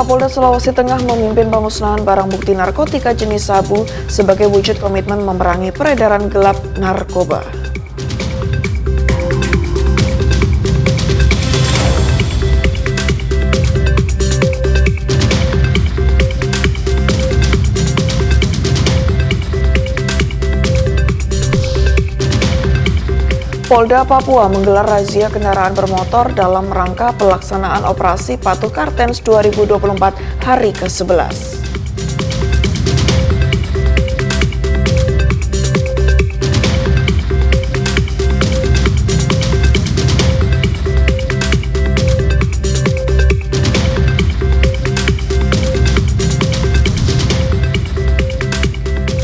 Kapolda Sulawesi Tengah memimpin pemusnahan barang bukti narkotika jenis sabu sebagai wujud komitmen memerangi peredaran gelap narkoba. Polda Papua menggelar razia kendaraan bermotor dalam rangka pelaksanaan operasi Patuh Kartens 2024 hari ke-11.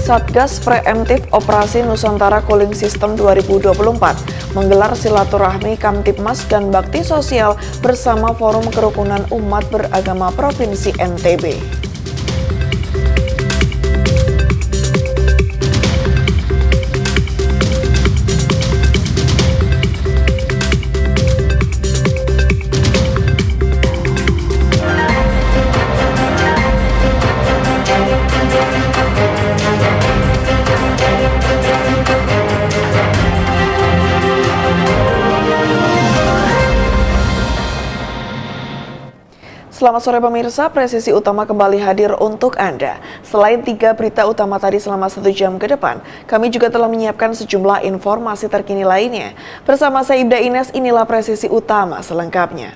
Satgas Preemptif Operasi Nusantara Cooling System 2024 menggelar silaturahmi Kamtibmas dan Bakti Sosial bersama Forum Kerukunan Umat Beragama Provinsi NTB. Selamat sore pemirsa, Presisi Utama kembali hadir untuk Anda. Selain 3 berita utama tadi selama 1 jam ke depan, kami juga telah menyiapkan sejumlah informasi terkini lainnya. Bersama saya Ibda Ines, inilah Presisi Utama selengkapnya.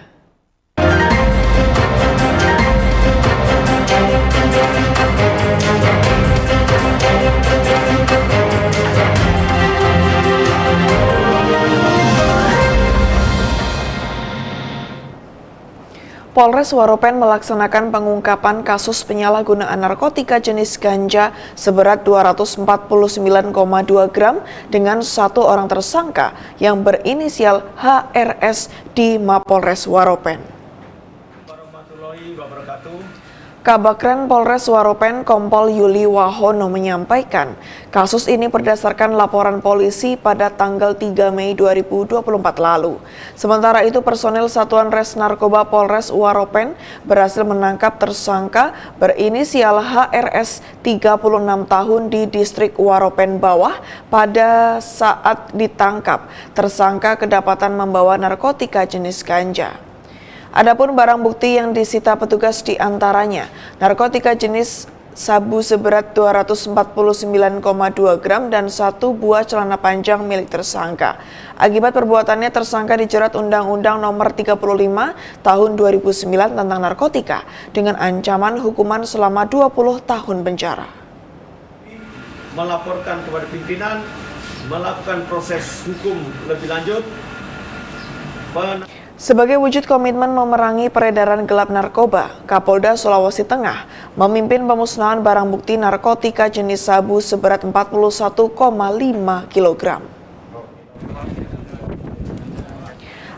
Polres Waropen melaksanakan pengungkapan kasus penyalahgunaan narkotika jenis ganja seberat 249,2 gram dengan 1 orang tersangka yang berinisial HRS di Mapolres Waropen. Kabakren Polres Waropen Kompol Yuli Wahono menyampaikan, kasus ini berdasarkan laporan polisi pada tanggal 3 Mei 2024 lalu. Sementara itu personel Satuan Res Narkoba Polres Waropen berhasil menangkap tersangka berinisial HRS 36 tahun di distrik Waropen Bawah. Pada saat ditangkap, tersangka kedapatan membawa narkotika jenis ganja. Adapun barang bukti yang disita petugas diantaranya narkotika jenis sabu seberat 249,2 gram dan 1 buah celana panjang milik tersangka. Akibat perbuatannya tersangka dijerat Undang-Undang Nomor 35 Tahun 2009 tentang narkotika dengan ancaman hukuman selama 20 tahun penjara. Melaporkan kepada pimpinan, melakukan proses hukum lebih lanjut. Sebagai wujud komitmen memerangi peredaran gelap narkoba, Kapolda Sulawesi Tengah memimpin pemusnahan barang bukti narkotika jenis sabu seberat 41,5 kg.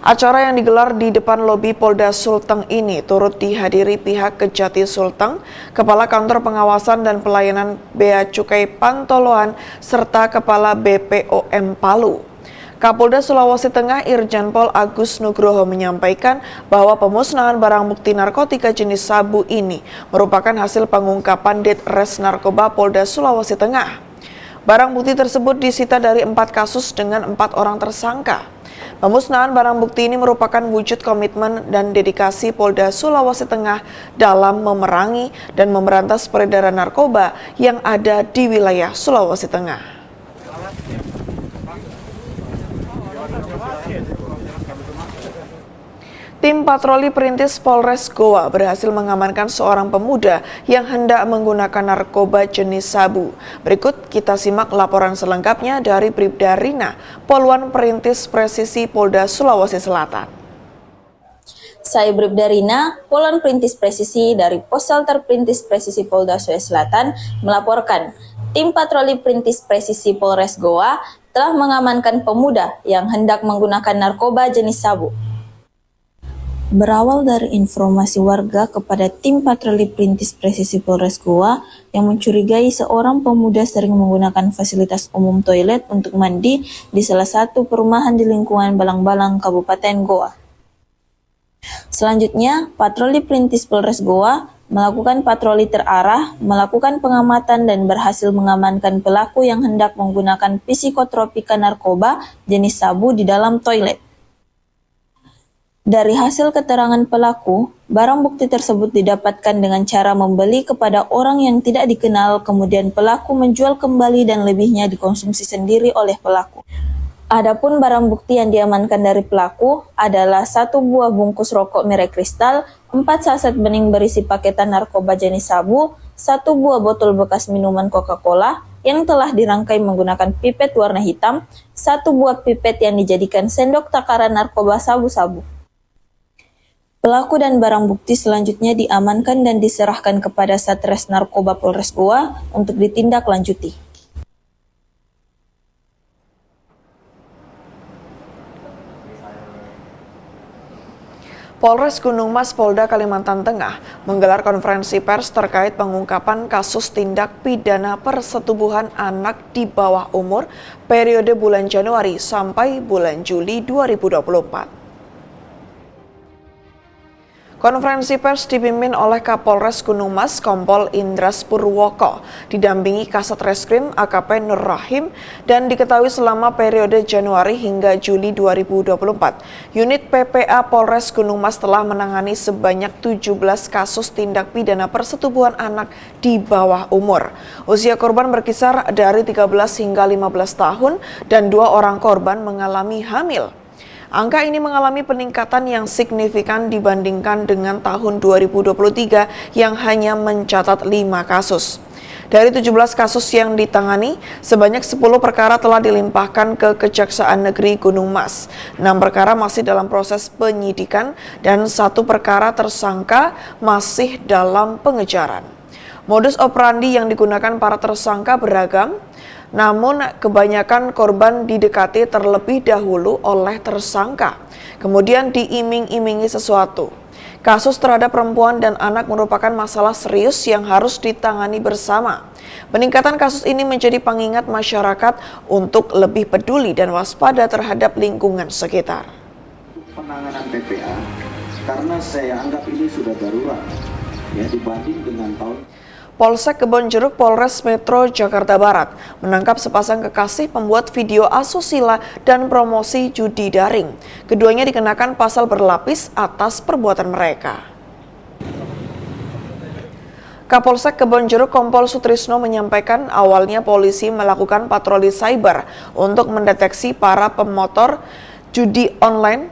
Acara yang digelar di depan lobi Polda Sulteng ini turut dihadiri pihak Kejati Sulteng, Kepala Kantor Pengawasan dan Pelayanan Bea Cukai Pantoloan, serta Kepala BPOM Palu. Kapolda Sulawesi Tengah Irjen Pol Agus Nugroho menyampaikan bahwa pemusnahan barang bukti narkotika jenis sabu ini merupakan hasil pengungkapan Ditres Narkoba Polda Sulawesi Tengah. Barang bukti tersebut disita dari 4 kasus dengan 4 orang tersangka. Pemusnahan barang bukti ini merupakan wujud komitmen dan dedikasi Polda Sulawesi Tengah dalam memerangi dan memberantas peredaran narkoba yang ada di wilayah Sulawesi Tengah. Tim patroli perintis Polres Goa berhasil mengamankan seorang pemuda yang hendak menggunakan narkoba jenis sabu. Berikut kita simak laporan selengkapnya dari Bribda Rina, Poluan Perintis Presisi Polda Sulawesi Selatan. Saya Bribda Rina, Poluan Perintis Presisi dari Poselter Perintis Presisi Polda Sulawesi Selatan melaporkan, tim patroli perintis Presisi Polres Goa telah mengamankan pemuda yang hendak menggunakan narkoba jenis sabu. Berawal dari informasi warga kepada tim patroli perintis Presisi Polres Goa yang mencurigai seorang pemuda sering menggunakan fasilitas umum toilet untuk mandi di salah satu perumahan di lingkungan Balang-Balang, Kabupaten Goa. Selanjutnya, patroli perintis Polres Goa melakukan patroli terarah, melakukan pengamatan dan berhasil mengamankan pelaku yang hendak menggunakan psikotropika narkoba jenis sabu di dalam toilet. Dari hasil keterangan pelaku, barang bukti tersebut didapatkan dengan cara membeli kepada orang yang tidak dikenal, kemudian pelaku menjual kembali dan lebihnya dikonsumsi sendiri oleh pelaku. Adapun barang bukti yang diamankan dari pelaku adalah 1 buah bungkus rokok merek Kristal, 4 saset bening berisi paketan narkoba jenis sabu, 1 buah botol bekas minuman Coca-Cola yang telah dirangkai menggunakan pipet warna hitam, 1 buah pipet yang dijadikan sendok takaran narkoba sabu-sabu. Pelaku dan barang bukti selanjutnya diamankan dan diserahkan kepada Satres Narkoba Polres Goa untuk ditindaklanjuti. Polres Gunung Mas Polda Kalimantan Tengah menggelar konferensi pers terkait pengungkapan kasus tindak pidana persetubuhan anak di bawah umur periode bulan Januari sampai bulan Juli 2024. Konferensi pers dipimpin oleh Kapolres Gunung Mas Kompol Indras Purwoko, didampingi Kasat Reskrim AKP Nur Rahim, dan diketahui selama periode Januari hingga Juli 2024, unit PPA Polres Gunung Mas telah menangani sebanyak 17 kasus tindak pidana persetubuhan anak di bawah umur. Usia korban berkisar dari 13 hingga 15 tahun dan 2 orang korban mengalami hamil. Angka ini mengalami peningkatan yang signifikan dibandingkan dengan tahun 2023 yang hanya mencatat 5 kasus. Dari 17 kasus yang ditangani, sebanyak 10 perkara telah dilimpahkan ke Kejaksaan Negeri Gunung Mas. 6 perkara masih dalam proses penyidikan dan 1 perkara tersangka masih dalam pengejaran. Modus operandi yang digunakan para tersangka beragam, namun kebanyakan korban didekati terlebih dahulu oleh tersangka, kemudian diiming-imingi sesuatu. Kasus terhadap perempuan dan anak merupakan masalah serius yang harus ditangani bersama. Peningkatan kasus ini menjadi pengingat masyarakat untuk lebih peduli dan waspada terhadap lingkungan sekitar. Penanganan PPA, karena saya anggap ini sudah darurat, ya, dibanding dengan tahun. Polsek Kebonjeruk Polres Metro Jakarta Barat menangkap sepasang kekasih pembuat video asusila dan promosi judi daring. Keduanya dikenakan pasal berlapis atas perbuatan mereka. Kapolsek Kebonjeruk Kompol Sutrisno menyampaikan awalnya polisi melakukan patroli cyber untuk mendeteksi para promotor judi online.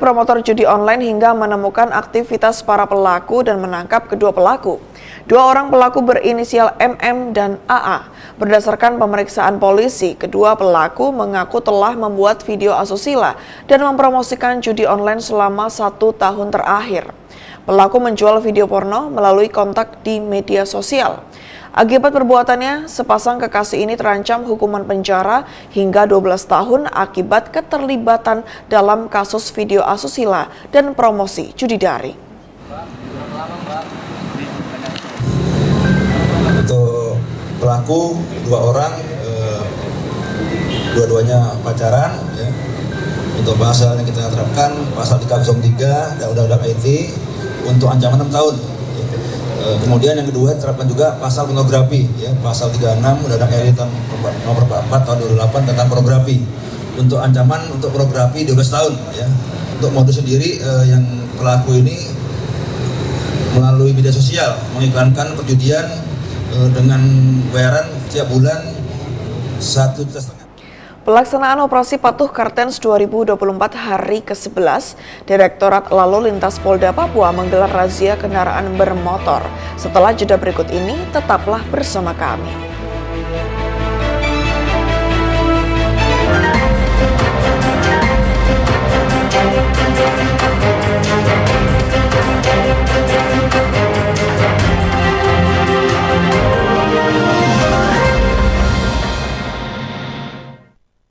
Promotor judi online hingga menemukan aktivitas para pelaku dan menangkap kedua pelaku. 2 orang pelaku berinisial MM dan AA. Berdasarkan pemeriksaan polisi, kedua pelaku mengaku telah membuat video asusila dan mempromosikan judi online selama 1 tahun terakhir. Pelaku menjual video porno melalui kontak di media sosial. Akibat perbuatannya, sepasang kekasih ini terancam hukuman penjara hingga 12 tahun akibat keterlibatan dalam kasus video asusila dan promosi judi daring. Untuk pelaku 2 orang, dua-duanya pacaran. Ya. Untuk pasal yang kita terapkan, pasal 303 Undang-Undang IT untuk ancaman 6 tahun. Kemudian yang kedua terapkan juga pasal pornografi, ya, pasal 36 Undang-Undang RI nomor 44 tahun 2008 tentang pornografi. Untuk ancaman untuk pornografi 12 tahun, ya. Untuk modus sendiri yang pelaku ini melalui media sosial mengiklankan perjudian dengan bayaran setiap bulan 1,5 juta. Pelaksanaan operasi patuh Kartens 2024 hari ke-11, Direktorat Lalu Lintas Polda Papua menggelar razia kendaraan bermotor. Setelah jeda berikut ini, tetaplah bersama kami.